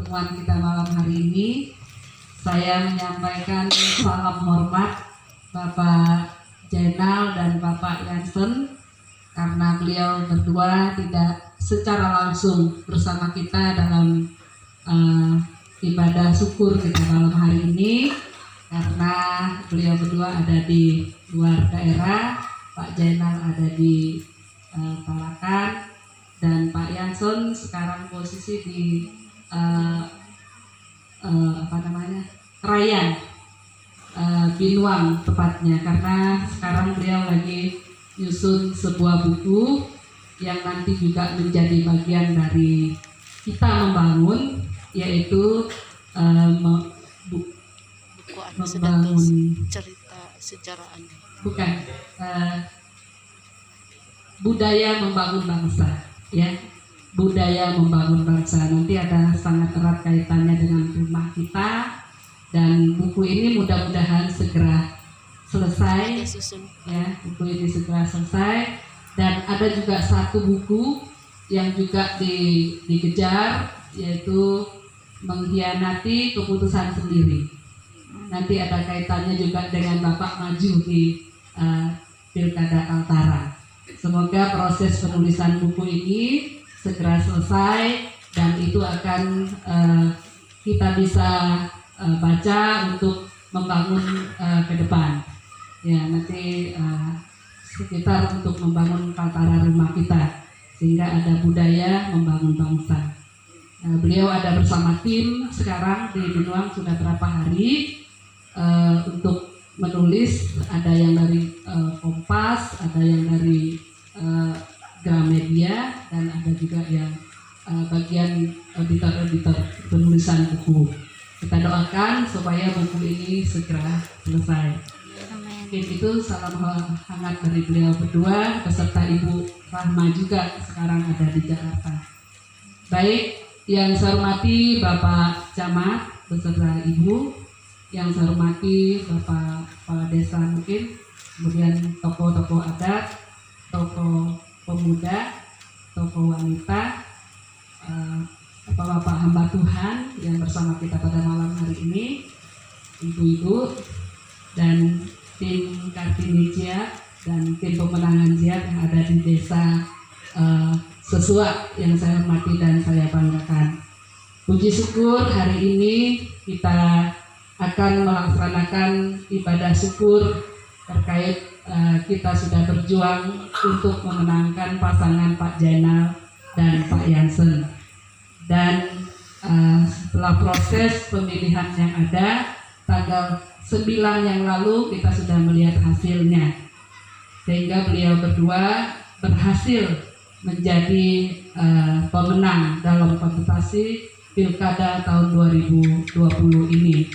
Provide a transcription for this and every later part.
pertemuan kita malam hari ini. Saya menyampaikan salam hormat Bapak Jainal dan Bapak Jansen karena beliau berdua tidak secara langsung bersama kita dalam ibadah syukur kita malam hari ini karena beliau berdua ada di luar daerah. Pak Jainal ada di Tarakan dan Pak Jansen sekarang posisi di Krayan, Binuang tepatnya, karena sekarang beliau lagi nyusun sebuah buku yang nanti juga menjadi bagian dari kita membangun, yaitu membangun cerita sejarah Anda. Bukan, budaya membangun bangsa, ya. Budaya membangun bangsa nanti ada sangat erat kaitannya dengan rumah kita, dan buku ini mudah-mudahan segera selesai, ya. Buku ini segera selesai, dan ada juga satu buku yang juga dikejar, yaitu mengkhianati keputusan sendiri. Nanti ada kaitannya juga dengan Bapak maju di Pilkada Kaltara. Semoga proses penulisan buku ini segera selesai dan itu akan kita bisa baca untuk membangun ke depan. Ya, nanti sekitar untuk membangun Kaltara rumah kita sehingga ada budaya membangun bangsa. Beliau ada bersama tim sekarang di Binuang sudah berapa hari untuk menulis, ada yang dari Kompas, ada yang dari Gramedia, dan ada juga yang bagian editor penulisan buku. Kita doakan supaya buku ini segera selesai. Mungkin itu salam hangat dari beliau berdua beserta Ibu Rahma juga sekarang ada di Jakarta. Baik, yang saya hormati Bapak Camat beserta Ibu, yang saya hormati Bapak Kepala Desa mungkin, kemudian tokoh-tokoh adat, tokoh pemuda, tokoh wanita, bapak-bapak hamba Tuhan yang bersama kita pada malam hari ini, ibu-ibu, dan tim Kartini Jia dan tim pemenangan Jia yang ada di desa Sesua yang saya hormati dan saya banggakan. Puji syukur hari ini kita akan melaksanakan ibadah syukur terkait kita sudah berjuang untuk memenangkan pasangan Pak Jainal dan Pak Jansen, dan setelah proses pemilihan yang ada tanggal 9 yang lalu kita sudah melihat hasilnya, sehingga beliau berdua berhasil menjadi pemenang dalam kontestasi Pilkada tahun 2020 ini.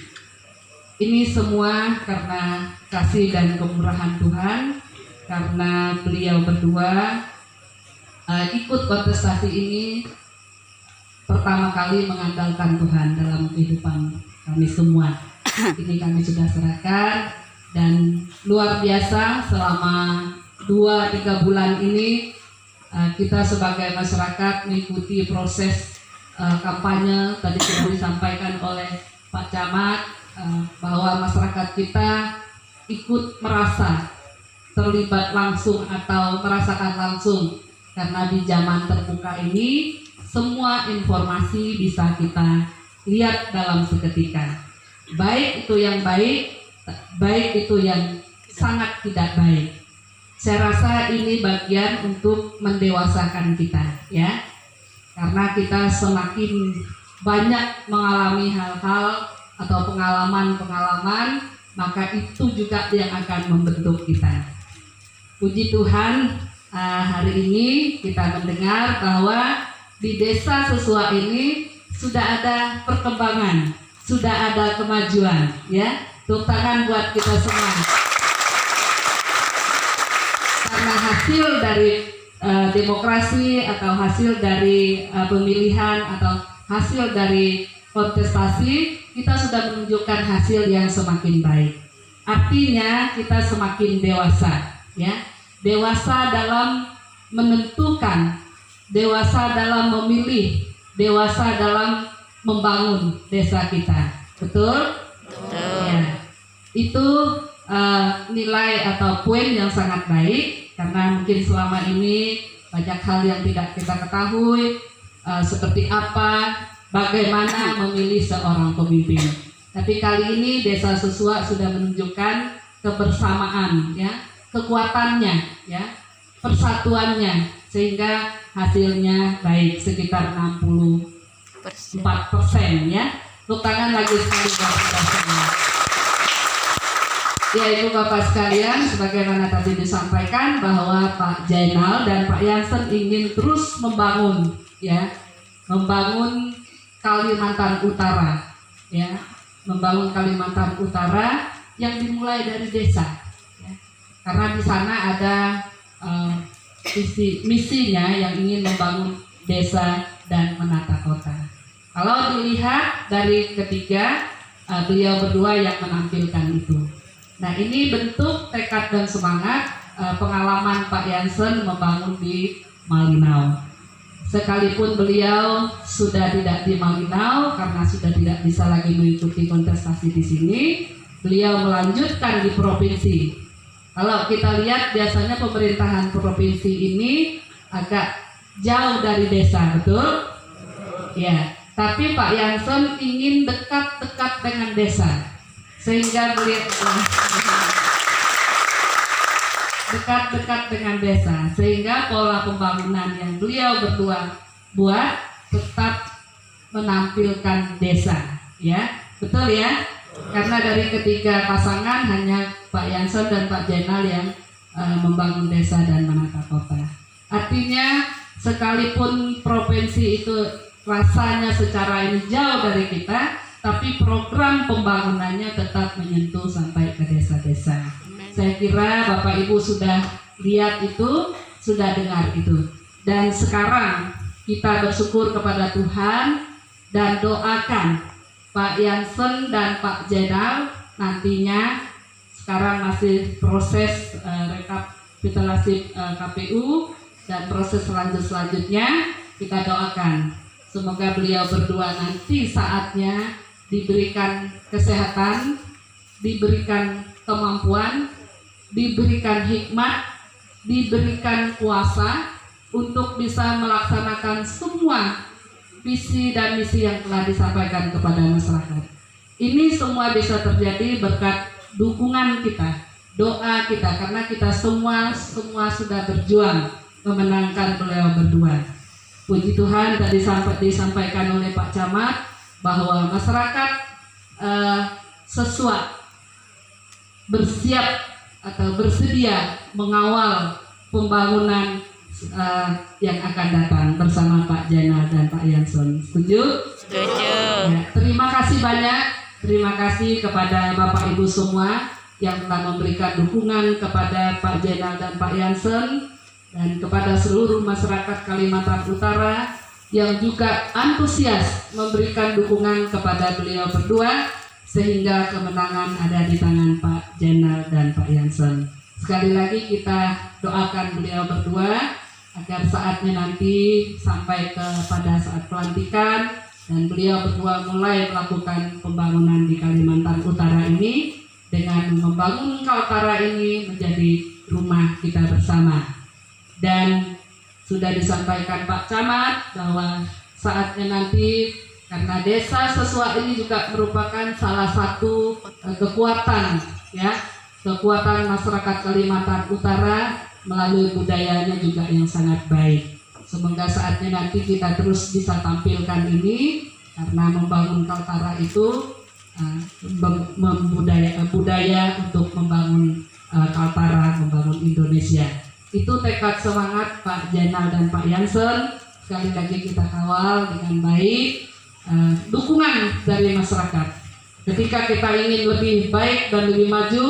Ini semua karena kasih dan kemurahan Tuhan, karena beliau berdua ikut kontestasi ini pertama kali mengandalkan Tuhan dalam kehidupan kami semua. Ini kami sudah serahkan, dan luar biasa selama 2-3 bulan ini kita sebagai masyarakat mengikuti proses kampanye. Tadi sudah disampaikan oleh Pak Camat bahwa masyarakat kita ikut merasa terlibat langsung atau merasakan langsung, karena di zaman terbuka ini semua informasi bisa kita lihat dalam seketika, baik itu yang baik, baik itu yang sangat tidak baik. Saya rasa ini bagian untuk mendewasakan kita, ya, karena kita semakin banyak mengalami hal-hal atau pengalaman-pengalaman, maka itu juga yang akan membentuk kita. Puji Tuhan, hari ini kita mendengar bahwa di desa Sesua ini sudah ada perkembangan, sudah ada kemajuan, ya. Tepuk tangan buat kita semua. Karena hasil dari demokrasi atau hasil dari pemilihan atau hasil dari kontestasi, kita sudah menunjukkan hasil yang semakin baik. Artinya kita semakin dewasa, ya, dewasa dalam menentukan, dewasa dalam memilih, dewasa dalam membangun desa kita. Betul? Ya. Itu nilai atau poin yang sangat baik, karena mungkin selama ini banyak hal yang tidak kita ketahui, seperti apa, bagaimana memilih seorang pemimpin. Tapi kali ini Desa Sesua sudah menunjukkan kebersamaan, ya, kekuatannya, ya, persatuannya, sehingga hasilnya baik, sekitar 64%, ya. Tepuk tangan lagi sekali buat kita semua. Ya, Ibu Bapak sekalian, sebagaimana tadi disampaikan bahwa Pak Jainal dan Pak Yansen ingin terus membangun, ya, membangun Kalimantan Utara, ya, membangun Kalimantan Utara yang dimulai dari desa, ya. Karena di sana ada misinya yang ingin membangun desa dan menata kota. Kalau dilihat dari ketiga beliau berdua yang menampilkan itu. Nah, ini bentuk tekad dan semangat pengalaman Pak Yansen membangun di Malinau. Sekalipun beliau sudah tidak di Malinau karena sudah tidak bisa lagi mengikuti kontestasi di sini, beliau melanjutkan di provinsi. Kalau kita lihat biasanya pemerintahan provinsi ini agak jauh dari desa, betul? Ya, tapi Pak Yansen ingin dekat-dekat dengan desa. Sehingga beliau dekat-dekat dengan desa, sehingga pola pembangunan yang beliau berdua buat tetap menampilkan desa, ya, betul ya? Karena dari ketiga pasangan hanya Pak Yansen dan Pak Jainal yang membangun desa dan menata kota. Artinya sekalipun provinsi itu rasanya secara ini jauh dari kita, tapi program pembangunannya tetap menyentuh sampai ke desa-desa. Saya kira Bapak Ibu sudah lihat itu, sudah dengar itu. Dan sekarang kita bersyukur kepada Tuhan dan doakan Pak Yansen dan Pak Jainal nantinya, sekarang masih proses rekapitulasi KPU dan proses selanjutnya kita doakan. Semoga beliau berdua nanti saatnya diberikan kesehatan, diberikan kemampuan, diberikan hikmat, diberikan kuasa untuk bisa melaksanakan semua visi dan misi yang telah disampaikan kepada masyarakat. Ini semua bisa terjadi berkat dukungan kita, doa kita, karena kita semua sudah berjuang memenangkan beliau berdua. Puji Tuhan, tadi disampaikan oleh Pak Camat bahwa masyarakat Sesua bersiap atau bersedia mengawal pembangunan yang akan datang bersama Pak Jainal dan Pak Yansen. Setuju? Setuju. Ya, terima kasih banyak. Terima kasih kepada Bapak Ibu semua yang telah memberikan dukungan kepada Pak Jainal dan Pak Yansen, dan kepada seluruh masyarakat Kalimantan Utara yang juga antusias memberikan dukungan kepada beliau berdua, sehingga kemenangan ada di tangan Pak Jainal dan Pak Yansen. Sekali lagi kita doakan beliau berdua agar saatnya nanti sampai kepada saat pelantikan dan beliau berdua mulai melakukan pembangunan di Kalimantan Utara ini, dengan membangun Kaltara ini menjadi rumah kita bersama. Dan sudah disampaikan Pak Camat bahwa saatnya nanti, karena Desa Sesua ini juga merupakan salah satu kekuatan, ya, kekuatan masyarakat Kalimantan Utara melalui budayanya juga yang sangat baik. Semoga saatnya nanti kita terus bisa tampilkan ini, karena membangun Kaltara itu budaya untuk membangun Kaltara, membangun Indonesia. Itu tekad semangat Pak Jainal dan Pak Yansen. Sekali lagi kita kawal dengan baik. Dukungan dari masyarakat. Ketika kita ingin lebih baik dan lebih maju,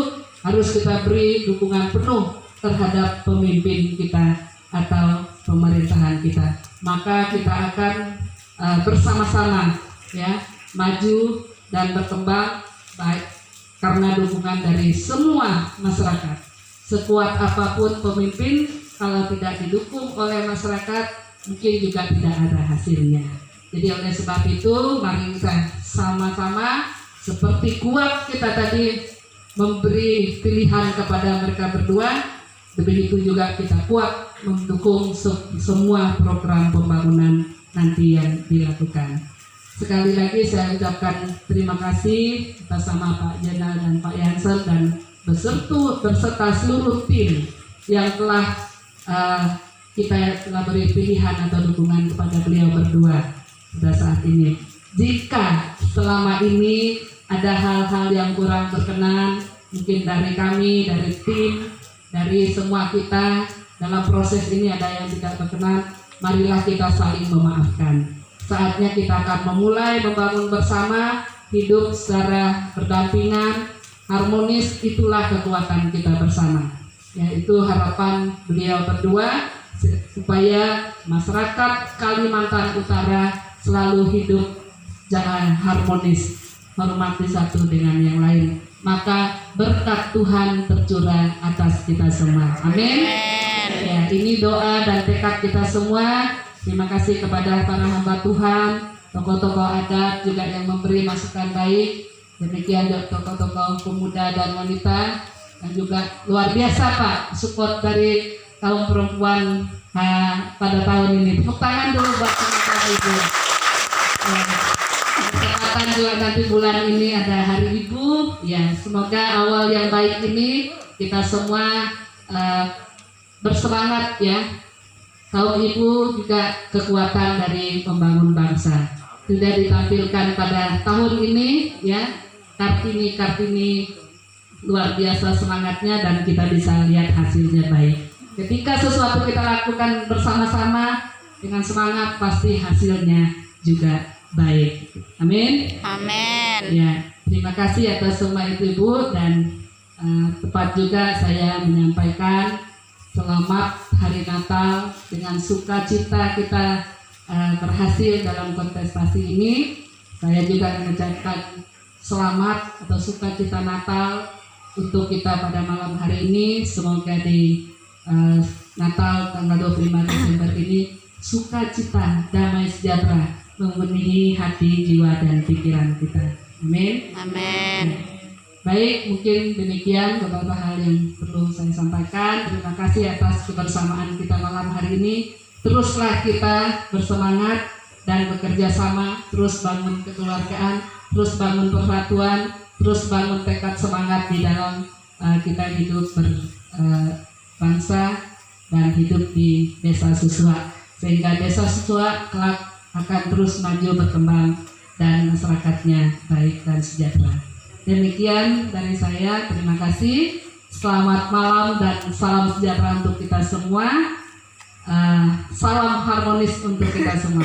harus kita beri dukungan penuh terhadap pemimpin kita atau pemerintahan kita. Maka kita akan bersama-sama, ya, maju dan berkembang baik karena dukungan dari semua masyarakat. Sekuat apapun pemimpin, kalau tidak didukung oleh masyarakat, mungkin juga tidak ada hasilnya. Jadi oleh sebab itu mari kita sama-sama seperti kuat kita tadi memberi pilihan kepada mereka berdua, begitu juga kita kuat mendukung semua program pembangunan nanti yang dilakukan. Sekali lagi saya ucapkan terima kasih atas nama Pak Jenal dan Pak Yansen dan beserta seluruh tim yang telah kita telah beri pilihan atau dukungan kepada beliau berdua pada saat ini. Jika selama ini ada hal-hal yang kurang berkenan, mungkin dari kami, dari tim, dari semua kita dalam proses ini ada yang tidak berkenan, marilah kita saling memaafkan. Saatnya kita akan memulai membangun bersama, hidup secara berdampingan, harmonis, itulah kekuatan kita bersama. Yaitu harapan beliau berdua supaya masyarakat Kalimantan Utara selalu hidup jangan harmonis, hormati satu dengan yang lain, maka berkat Tuhan tercurah atas kita semua. Amin. Ya, ini doa dan tekad kita semua. Terima kasih kepada para hamba Tuhan, tokoh-tokoh adat juga yang memberi masukan baik. Demikian juga tokoh-tokoh pemuda dan wanita, dan juga luar biasa Pak support dari kaum perempuan pada tahun ini. Tepuk tangan dulu buat teman-teman Ibu. Kesempatan juga nanti bulan ini ada Hari Ibu. Ya, semoga awal yang baik ini kita semua bersemangat ya. Kaum ibu juga kekuatan dari pembangun bangsa. Sudah ditampilkan pada tahun ini ya, Kartini luar biasa semangatnya dan kita bisa lihat hasilnya baik. Ketika sesuatu kita lakukan bersama-sama dengan semangat, pasti hasilnya juga baik. Amin. Amin. Ya, terima kasih atas semua ibu-ibu dan tepat juga saya menyampaikan selamat Hari Natal dengan sukacita kita berhasil dalam kontestasi ini. Saya juga mengucapkan selamat atau sukacita Natal untuk kita pada malam hari ini. Semoga di Natal tanggal 25 Desember ini sukacita, damai sejahtera memenuhi hati, jiwa dan pikiran kita. Amin. Amin. Baik, mungkin demikian beberapa hal yang perlu saya sampaikan. Terima kasih atas kebersamaan kita malam hari ini. Teruslah kita bersemangat dan bekerja sama, terus bangun kekeluargaan, terus bangun persatuan, terus bangun tekad semangat di dalam kita hidup berbangsa dan hidup di Desa Susua, sehingga Desa Susua kelak akan terus maju berkembang dan masyarakatnya baik dan sejahtera. Demikian dari saya, terima kasih. Selamat malam dan salam sejahtera untuk kita semua. Salam harmonis untuk kita semua.